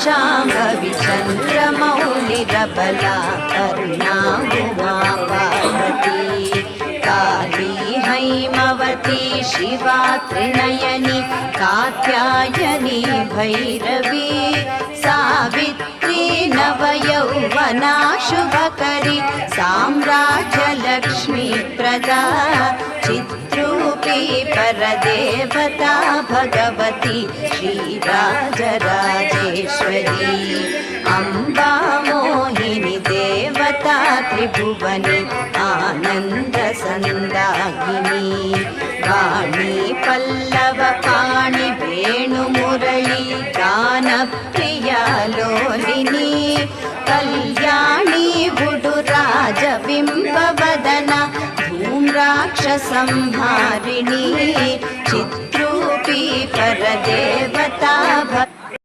शाम्भवी चन्द्रमौलिरबला करुणा उमा पार्वती काली हैमवती शिवा त्रिनयनी कात्यायनी भैरवी सावित्री नवयौवना शुभकरी साम्राज्यलक्ष्मी प्रदा चित्रूपी परदेवता भगवती श्रीराजराजेश्वरी अम्बा मोहिनी देवता त्रिभुवनी आनन्दसन्दायिनी वाणी पल्लव पाणि वेणुमुरळी गानप्रिया लोलिनी कल्याणी बुडुराजबिम्बवदना धूम्राक्षसंहारिणी चित्रूपी परदेवता